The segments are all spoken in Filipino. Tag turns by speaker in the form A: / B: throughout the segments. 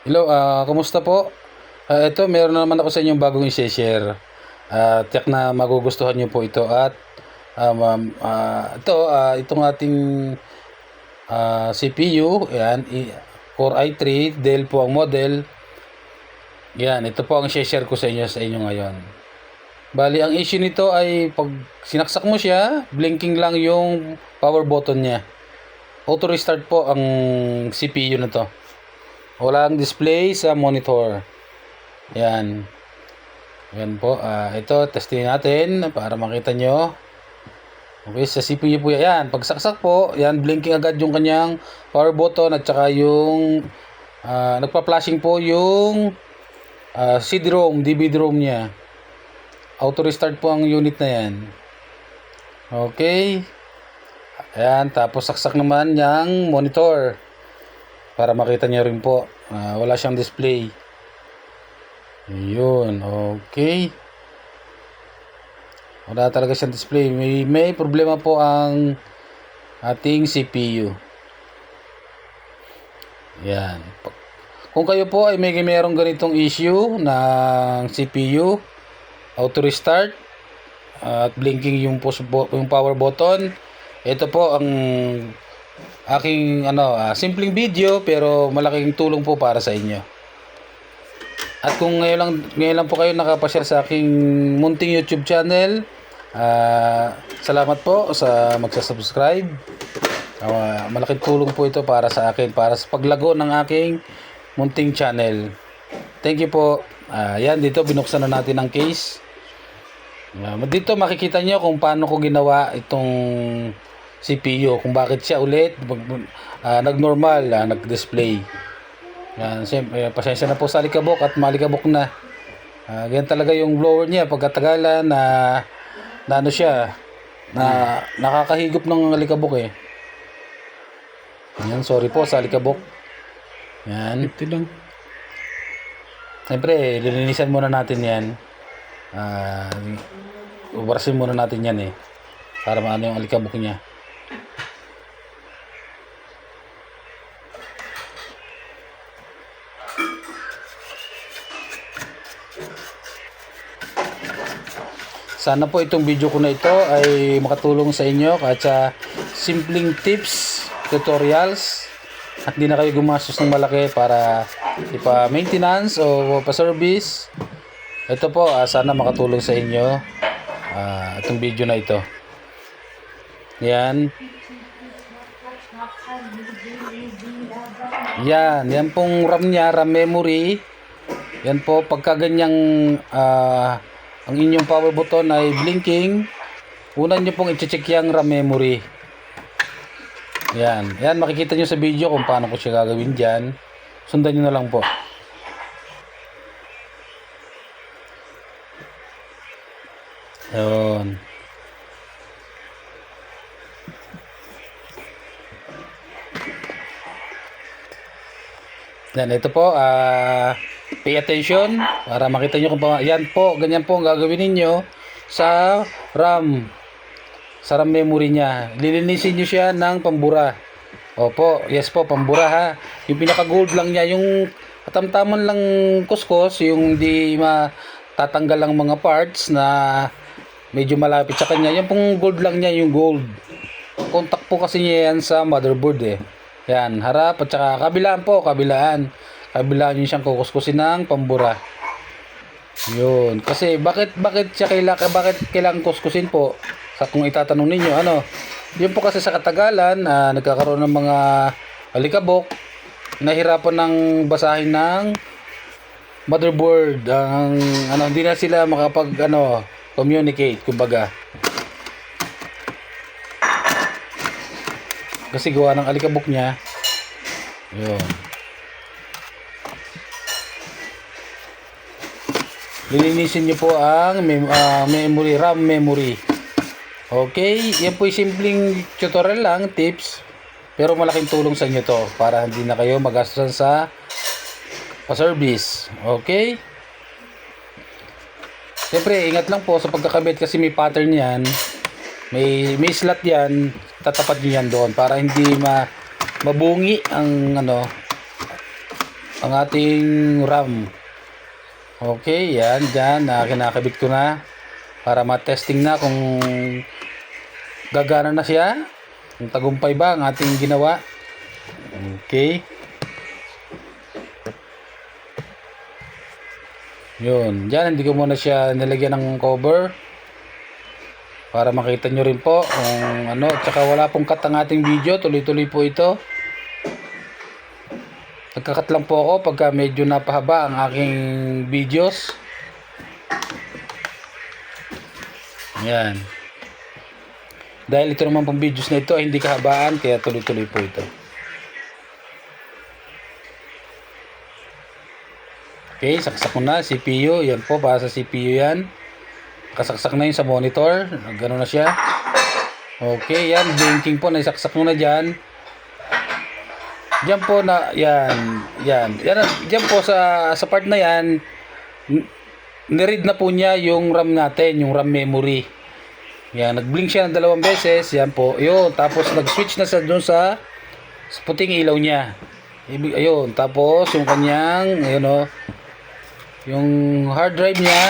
A: Hello, kumusta po? Ito, meron na naman ako sa inyong bagong i-share. Tiyak na magugustuhan niyo po ito at itong ating CPU, yan, Core i3, Dell po ang model. Yan, ito po ang i-share ko sa inyo ngayon. Bali, ang issue nito ay pag sinaksak mo siya, blinking lang yung power button niya. Auto restart po ang CPU na to. Walang display sa monitor. Yan. Yan po. Ito, testing natin para makita nyo. Okay, sa CPU po yan. Pag saksak po, yan, blinking agad yung kanyang power button at saka yung nagpa-flashing po yung CD-ROM, DVD-ROM niya. Auto restart po ang unit na yan. Okay. Ayan, tapos saksak naman yung monitor. Para makita niyo rin po. Wala siyang display. Yun, okay. Wala talaga siyang display. May problema po ang ating CPU. Yan. Kung kayo po ay mayroong ganitong issue ng CPU, auto restart, at blinking yung power button, ito po ang aking simpleng video pero malaking tulong po para sa inyo. At kung ngayon lang po kayo nakapasyal sa aking munting YouTube channel, salamat po sa magsa-subscribe. Malaking tulong po ito para sa akin, para sa paglago ng aking munting channel. Thank you po. Yan, dito binuksan na natin ang case. Dito makikita nyo kung paano ko ginawa itong CPU, kung bakit siya ulit nag-normal, nag-display. Yan, siyempre, pasensya na po sa alikabok at malikabok na. Ganyan talaga yung blower niya pagkatagalan na ano siya, na nakakahigop ng alikabok eh. Yan, sorry po sa alikabok. Yan.
B: Ito lang.
A: Siyempre, lilinisan muna natin yan. Ubarasin muna natin yan eh. Para maano yung alikabok niya. Sana po itong video ko na ito ay makatulong sa inyo kahit sa simpleng tips, tutorials at di na kayo gumastos ng malaki para ipa-maintenance o pa-service. Ito po, sana makatulong sa inyo itong video na ito. Yan. Yan pong RAM niya, RAM memory. Yan po, pagka ganyang ang inyong power button ay blinking, una nyo pong i-check yung RAM memory. Yan, makikita nyo sa video kung paano ko siya gagawin dyan. Sundan nyo na lang po. Yun. Yan, ito po, pay attention para makita nyo kung yan po, ganyan po ang gagawin ninyo sa RAM. Sa RAM memory niya. Lilinisin nyo siya ng pambura. Opo, yes po, pambura ha. Yung pinaka-gold lang niya, yung katamtaman lang kuskus, yung di matatanggal ang mga parts na medyo malapit sa kanya. Yung pong gold lang niya, yung gold. Contact po kasi niya yan sa motherboard eh. Yan, harap at saka kabilaan po, kabilaan. Kabilaan yun siyang kukuskusin ng pambura. Yun. Kasi bakit kailangan kuskusin po? Sa kung itatanong ninyo, yun po kasi sa katagalan, nagkakaroon ng mga alikabok, nahirapan ng basahin ng motherboard, hindi na sila makapag communicate, kumbaga. Kasi gawa ng alikabok niya. Yun. Lilinisin nyo po ang memory, RAM memory. Okay, yan po yung simpleng tutorial lang, tips. Pero malaking tulong sa inyo to para hindi na kayo magastusan sa pa-service. Okay? Siyempre, ingat lang po sa pagkakabit kasi may pattern yan. May slot yan. Tatapat nyo yan doon para hindi mabungi ang ang ating RAM. Okay, yan, dyan, kinakabit ko na para ma-testing na kung gagana na siya, kung tagumpay ba ang ating ginawa. Okay. Yun, dyan, hindi ko muna siya nilagyan ng cover para makita nyo rin po kung ano. Tsaka wala pong cut ang ating video, tuloy-tuloy po ito. Nagkakat lang po ako pagka medyo napahaba ang aking videos. Yan. Dahil ito naman pong videos na ito ay hindi kahabaan, kaya tuloy-tuloy po ito. Okay, saksak ko na CPU. Yan po, para sa CPU yan. Kasaksak na yun sa monitor. Gano'n na siya. Okay, yan. Blinking po, naisaksak mo na dyan. Diyan po na, yan. Diyan po sa part na yan, niread na po niya yung RAM natin, yung RAM memory. Yan, nag-blink siya ng 2 beses. Yan po, yun. Tapos nag-switch na sa doon sa puting ilaw niya. Ayun, tapos yung kanyang, ayun o, yung hard drive niya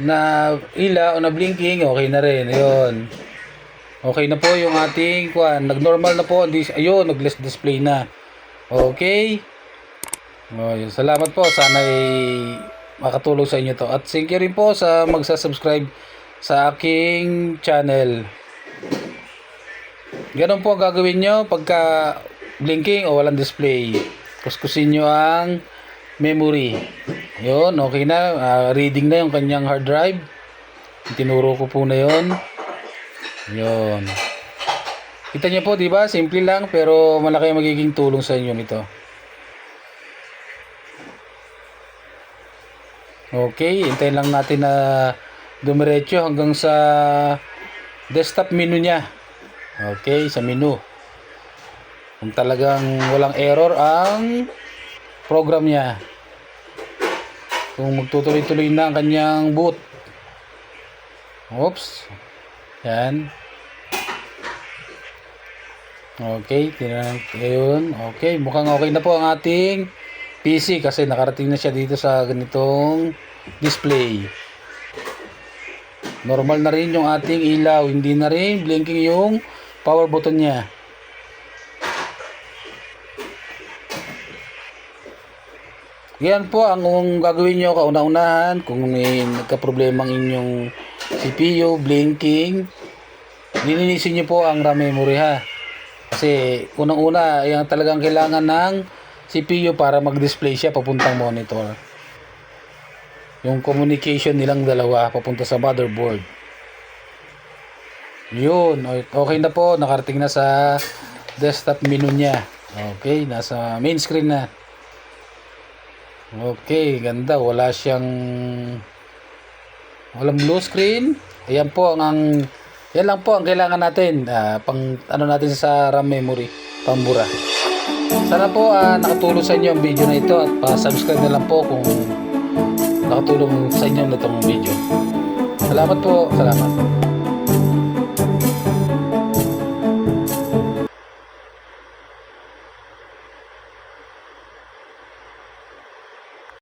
A: na ilaw o na blinking, okay na rin. Ayun. Okay na po yung ating nag-normal na po. Ayun, nag-less display na. Okay. Yun. Salamat po. Sana ay makatulong sa inyo to. At thank you rin po sa magsasubscribe sa aking channel. Ganun po ang gagawin nyo pagka blinking o walang display. Kuskusin nyo ang memory. Yun, okay na. Reading na yung kanyang hard drive. Tinuro ko po na yun. Yun. Kita niyo po, di ba? Simple lang pero malaki ang magiging tulong sa inyo nito. Okay, hintayin lang natin na dumiretso hanggang sa desktop menu niya. Okay, sa menu. Kung talagang walang error ang program niya. Kung magtutuloy-tuloy na ang kanyang boot. Oops. Yan. Okay, ayun. Okay, mukhang okay na po ang ating PC kasi nakarating na siya dito sa ganitong display. Normal na rin yung ating ilaw, hindi na rin blinking yung power button niya. Yan po ang gagawin nyo kauna-unahan kung may nagka-problema ang inyong CPU, blinking. Lilinisin nyo po ang RAM memory ha. Kasi unang-una, yung talagang kailangan ng CPU para mag-display siya papuntang monitor. Yung communication nilang dalawa papunta sa motherboard. Yun, okay na po. Nakarating na sa desktop menu niya. Okay, nasa main screen na. Okay, ganda. Walang blue screen. Ayan po yan lang po ang kailangan natin pang natin sa RAM memory, pambura. Sana po nakatulong sa inyo ang video na ito at pa-subscribe na lang po kung nakatulong sa inyo na itong video. Salamat po, salamat.